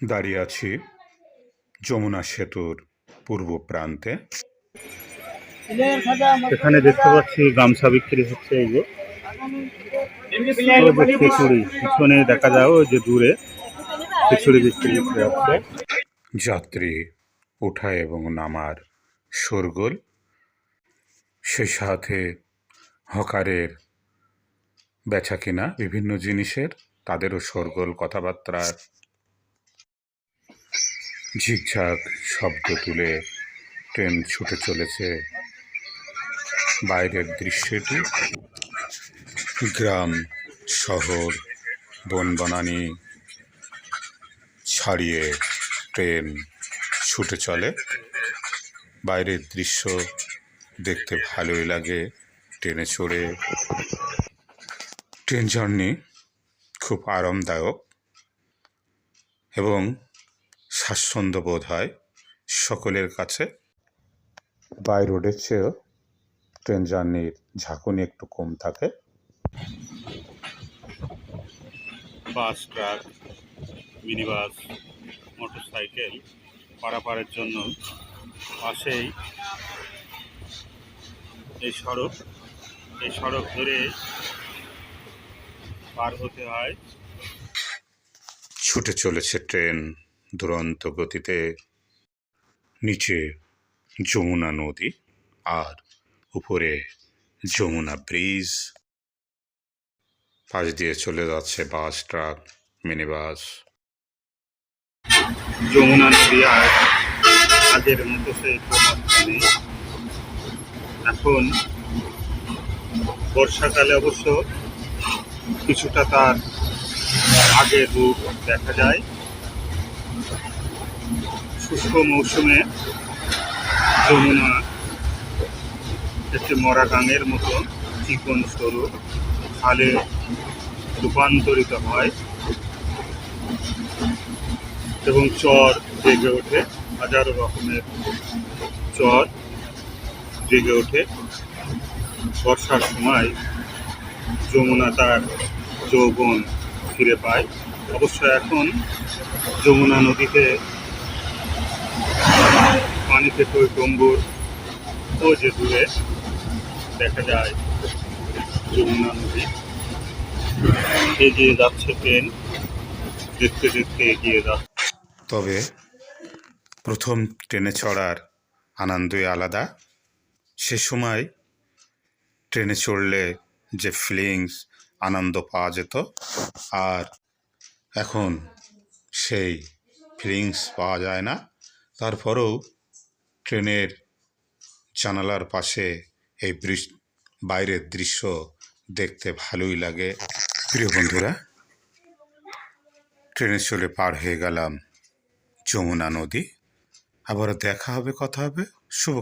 দাঁড়িয়ে আছি যমুনা সেতুর পূর্ব প্রান্তে। এখানে দেখতে পাচ্ছি গামছা বিক্রি হচ্ছে। এই যে খিচুড়ি পিছনে দেখা যায়, ওই যে দূরে খিচুড়ি বিক্রি হচ্ছে। যাত্রী ওঠা এবং নামার শোরগোল, সেই সাথে হকারের বেচা কিনা বিভিন্ন জিনিসের, তাদেরও শোরগোল, কথাবার্তার ঝিকঝাক শব্দ তুলে ট্রেন ছুটে চলেছে। বাইরের দৃশ্যটি গ্রাম শহর বনবনানি ছাড়িয়ে ট্রেন ছুটে চলে। বাইরের দৃশ্য দেখতে ভালোই লাগে। ট্রেনে চড়ে ট্রেন জার্নি খুব আরামদায়ক এবং স্বাচ্ছন্দ্য বোধ হয় সকলের কাছে। বাই রোডের চেয়েও ট্রেন জার্নির ঝাঁকুনি একটু কম থাকে। বাস, ট্রাক, মিনি বাস, মোটরসাইকেল পারাপারের জন্য পাশেই এই সড়ক ধরে পার হতে হয়। ছুটে চলেছে ট্রেন দুরন্ত গতিতে। নিচে যমুনা নদী আর উপরে যমুনা ব্রিজ। পাশ দিয়ে চলে যাচ্ছে বাস, ট্রাক, মিনি বাস। যমুনা নদী আর আগের মতো সেই প্রভাবটা নেই। এখন বর্ষাকালে অবশ্য কিছুটা তার আগের রূপ দেখা যায়। শুষ্ক মৌসুমে যমুনা একটি মরা গাঙের মতো চিকন সরু খালে রূপান্তরিত হয় এবং চর জেগে ওঠে। হাজারো রকমের চর জেগে ওঠে। বর্ষার সময় যমুনা তার যৌবন ফিরে পায়। অবশ্য এখন যমুনা নদীতে পানিতে টইটম্বুর ও যে দূরে দেখা যায় যমুনা নদী। এগিয়ে যাচ্ছে ট্রেন, দেখতে দেখতে এগিয়ে যাচ্ছে। তবে প্রথম ট্রেনে চড়ার আনন্দই আলাদা। সে সময় ট্রেনে চড়লে যে ফিলিংস, আনন্দ পাওয়া যেত, আর এখন সেই ফিলিংস পাওয়া যায় না। তারপরেও ট্রেনের জানালার পাশে এই বাইরের দৃশ্য দেখতে ভালোই লাগে। প্রিয় বন্ধুরা, ট্রেনে চলে পার হয়ে গেলাম যমুনা নদী। আবার দেখা হবে, কথা হবে। শুভ